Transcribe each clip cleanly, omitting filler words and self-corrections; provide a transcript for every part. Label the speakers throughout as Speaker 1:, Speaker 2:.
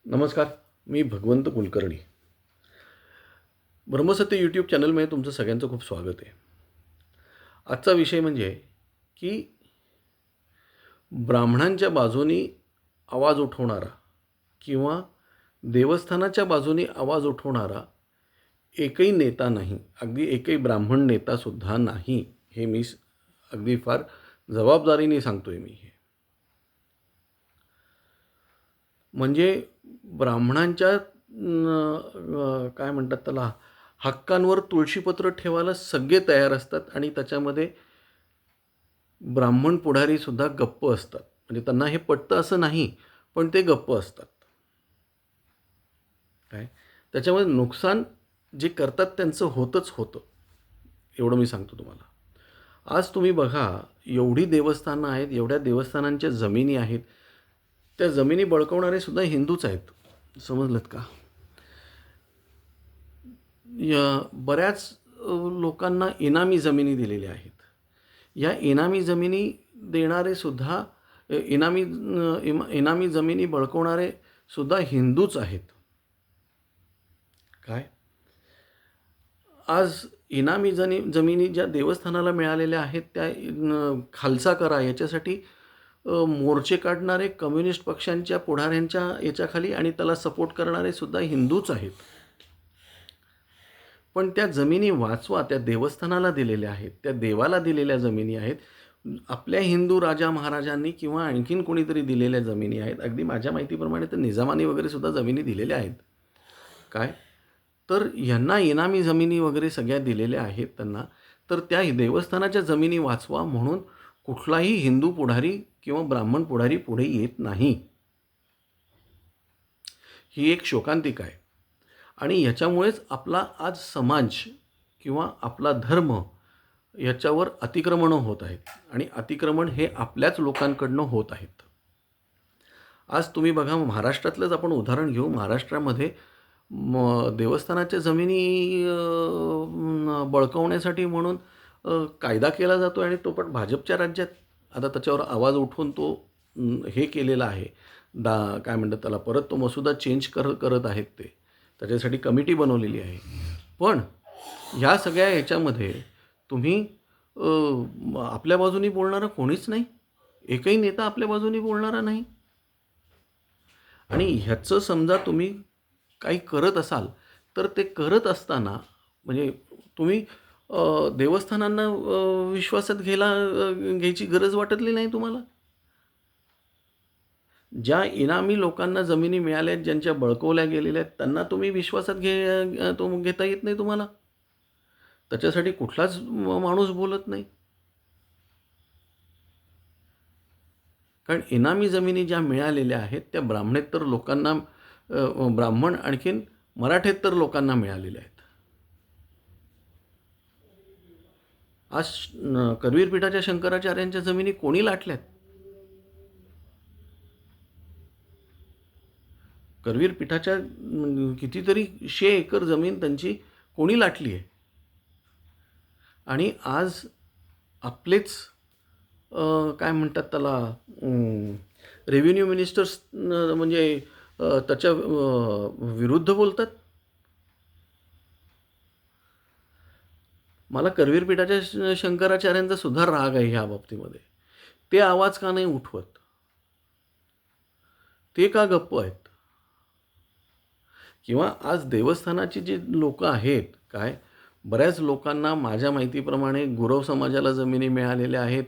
Speaker 1: नमस्कार. मी भगवंत कुलकर्णी. ब्रह्मसत्य यूट्यूब चॅनलमध्ये तुमचं सगळ्यांचं खूप स्वागत आहे. आजचा विषय म्हणजे की ब्राह्मणांच्या बाजूनी आवाज उठवणारा किंवा देवस्थानाच्या बाजूनी आवाज उठवणारा एकही नेता नाही. अगदी एकही ब्राह्मण नेतासुद्धा नाही. हे मी अगदी फार जबाबदारीने सांगतोय मी हे. म्हणजे ब्राह्मणांच्या काय म्हणतात त्याला, हक्कांवर तुळशीपत्र ठेवायला सगळे तयार असतात आणि त्याच्यामध्ये ब्राह्मण पुढारीसुद्धा गप्प असतात. म्हणजे त्यांना हे पटतं असं नाही, पण ते गप्प असतात. काय त्याच्यामध्ये नुकसान जे करतात त्यांचं होतच होतं, एवढं मी सांगतो तुम्हाला. आज तुम्ही बघा, एवढी देवस्थानं आहेत, एवढ्या देवस्थानांच्या जमिनी आहेत, त्या जमिनी बळकवणारे सुद्धा हिंदूच आहेत. समजलंत का? बऱ्याच लोकांना इनामी जमिनी दिलेल्या आहेत. या इनामी जमिनी देणारे सुद्धा इनामी जमिनी बळकवणारे सुद्धा हिंदूच आहेत. काय आज इनामी जमिनी ज्या देवस्थानाला मिळालेल्या आहेत त्या खालसा करा याच्यासाठी मोर्चे काढणारे कम्युनिस्ट पक्षांच्या पुढाऱ्यांच्या याच्याखाली आणि त्याला सपोर्ट करणारे सुद्धा हिंदूच आहेत. पण त्या जमिनी वाचवा, त्या देवस्थानाला दिलेल्या आहेत, त्या देवाला दिलेल्या जमिनी आहेत. आपल्या हिंदू राजा महाराजांनी किंवा आणखीन कोणीतरी दिलेल्या जमिनी आहेत. अगदी माझ्या माहितीप्रमाणे तर निजामानी वगैरे सुद्धा जमिनी दिलेल्या आहेत. काय तर ह्यांना इनामी जमिनी वगैरे सगळ्या दिलेल्या आहेत त्यांना. तर त्या देवस्थानाच्या जमिनी वाचवा म्हणून कुठलाही हिंदू पुढारी किंवा ब्राह्मण पुढारी पुढे येत नाही. ही एक शोकांतिका आहे. आणि ह्याच्यामुळेच आपला आज समाज किंवा आपला धर्म याच्यावर अतिक्रमणं होत आहेत आणि अतिक्रमण हे आपल्याच लोकांकडनं होत आहेत. आज तुम्ही बघा, महाराष्ट्रातलंच आपण उदाहरण घेऊ. महाराष्ट्रामध्ये देवस्थानाच्या जमिनी बळकवण्यासाठी म्हणून कायदा केला जातो आणि तो पण भाजपच्या राज्यात. आता त्याच्यावर आवाज उठवून तो हे केलेला आहे. काय म्हणतात त्याला, परत तो मसुदा चेंज करत आहेत ते. त्याच्यासाठी कमिटी बनवलेली आहे. पण ह्या सगळ्या ह्याच्यामध्ये तुम्ही आपल्या बाजूनी बोलणारं कोणीच नाही. एकही नेता आपल्या बाजूनी बोलणारा नाही. आणि ह्याचं समजा तुम्ही काही करत असाल तर ते करत असताना म्हणजे तुम्ही देवस्थानांना विश्वासात घ्यायची गरज वाटतली नाही तुम्हाला. ज्या इनामी लोकांना जमिनी मिळाल्या आहेत, ज्यांच्या बळकवल्या गेलेल्या आहेत, त्यांना तुम्ही विश्वासात घेता येत नाही तुम्हाला. त्याच्यासाठी कुठलाच माणूस बोलत नाही. कारण इनामी जमिनी ज्या मिळालेल्या आहेत त्या ब्राह्मणेतर लोकांना, ब्राह्मण आणखीन मराठेतर लोकांना मिळालेल्या आहेत. आज करवीर पीठाच्या शंकराचार्यांच्या जमिनी कोणी लाटल्यात? करवीर पीठाच्या कितीतरी 100 एकर जमीन त्यांची कोणी लाटली आहे. आणि आज आपलेच काय म्हणतात त्याला, रेव्हेन्यू मिनिस्टर्स म्हणजे त्याच्या विरुद्ध बोलतात. मला करवीर पीठाच्या शंकराचार्यांचा सुद्धा राग आहे ह्या बाबतीमध्ये. ते आवाज का नाही उठवत? ते का गप्प आहेत? किंवा आज देवस्थानाची जी लोक आहेत, काय बऱ्याच लोकांना माझ्या माहितीप्रमाणे गुरव समाजाला जमिनी मिळालेल्या आहेत.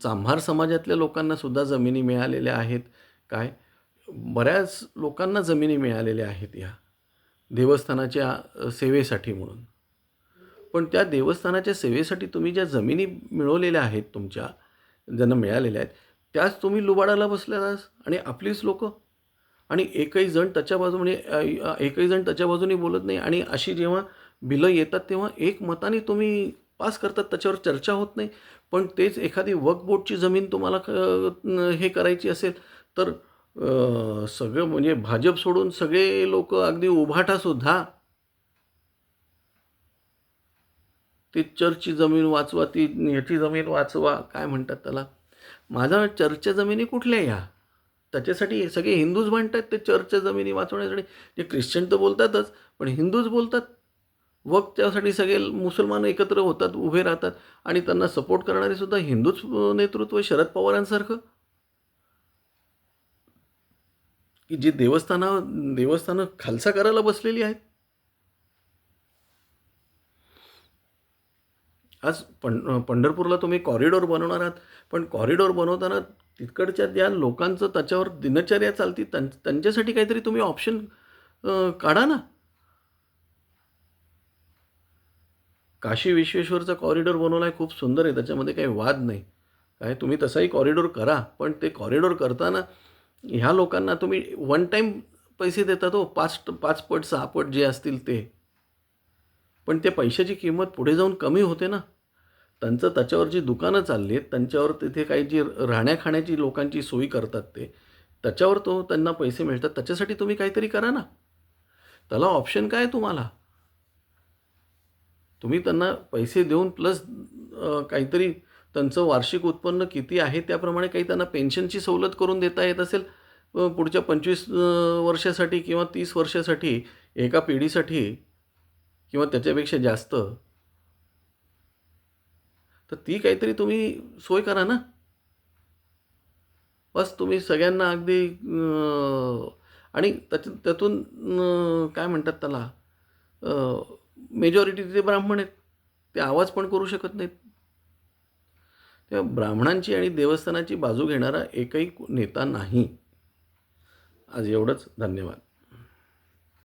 Speaker 1: चांभार समाजातल्या लोकांना सुद्धा जमिनी मिळालेल्या आहेत. काय बऱ्याच लोकांना जमिनी मिळालेल्या आहेत या देवस्थानाच्या सेवेसाठी म्हणून. पण त्या देवस्थानाच्या सेवेसाठी तुम्ही ज्या जमिनी मिळवलेल्या आहेत, तुमच्या ज्यांना मिळालेल्या आहेत, त्याच तुम्ही लुबाडाला बसल्यास आणि आपलीच लोकं. आणि एकही जण त्याच्या बाजूने बोलत नाही. आणि अशी जेव्हा बिलं येतात तेव्हा एकमताने तुम्ही पास करतात, त्याच्यावर चर्चा होत नाही. पण तेच एखादी वक्फ बोर्डची जमीन तुम्हाला हे करायची असेल तर सगळं म्हणजे भाजप सोडून सगळे लोक, अगदी उभाटासुद्धा ती चर्चची जमीन वाचवा, ती याची जमीन वाचवा, काय म्हणतात त्याला. माझा चर्चच्या जमिनी कुठल्या ह्या? त्याच्यासाठी सगळे हिंदूच म्हणतात ते चर्चच्या जमिनी वाचवण्यासाठी. जे ख्रिश्चन तर बोलतातच, पण हिंदूच बोलतात. वक्फ त्यासाठी सगळे मुसलमान एकत्र होतात, उभे राहतात आणि त्यांना सपोर्ट करणारे सुद्धा हिंदूच नेतृत्व शरद पवारांसारखं, की जी देवस्थानं खालसा करायला बसलेली आहेत. आज पंढरपूरला तुम्ही कॉरिडॉर बनवणार आहात, पण कॉरिडॉर बनवताना तिकडच्या ज्या लोकांचं त्याच्यावर दिनचर्या चालती त्यांच्यासाठी काहीतरी तुम्ही ऑप्शन काढा ना. काशी विश्वेश्वरचा कॉरिडॉर बनवला आहे, खूप सुंदर आहे, त्याच्यामध्ये काही वाद नाही. काय तुम्ही तसाही कॉरिडॉर करा, पण ते कॉरिडॉर करताना ह्या लोकांना तुम्ही वन टाईम पैसे देतात हो, 5 पट 6 पट जे असतील ते. पण त्या पैशाची किंमत पुढे जाऊन कमी होते ना. त्यांचं त्याच्यावर जी दुकानं चालली आहेत, त्यांच्यावर तिथे काही जी राहण्या-खाण्याची लोकांची सोयी करतात ते, त्याच्यावर त्यांना पैसे मिळतात. त्याच्यासाठी तुम्ही काहीतरी करा ना. त्याला ऑप्शन काय आहे तुम्हाला? तुम्ही त्यांना पैसे देऊन प्लस काहीतरी त्यांचं वार्षिक उत्पन्न किती आहे त्याप्रमाणे काही त्यांना पेन्शनची सवलत करून देता येत असेल पुढच्या 25 वर्षासाठी किंवा 30 वर्षासाठी एका पिढीसाठी किंवा त्याच्यापेक्षा जास्त, तर ती काहीतरी तुम्ही सोय करा ना. बस तुम्ही सगळ्यांना अगदी आणि त्यातून काय म्हणतात त्याला, मेजॉरिटी ते ब्राह्मण आहेत. ते आवाज पण करू शकत नाहीत. तेव्हा ब्राह्मणांची आणि देवस्थानाची बाजू घेणारा एकही नेता नाही. आज एवढंच. धन्यवाद.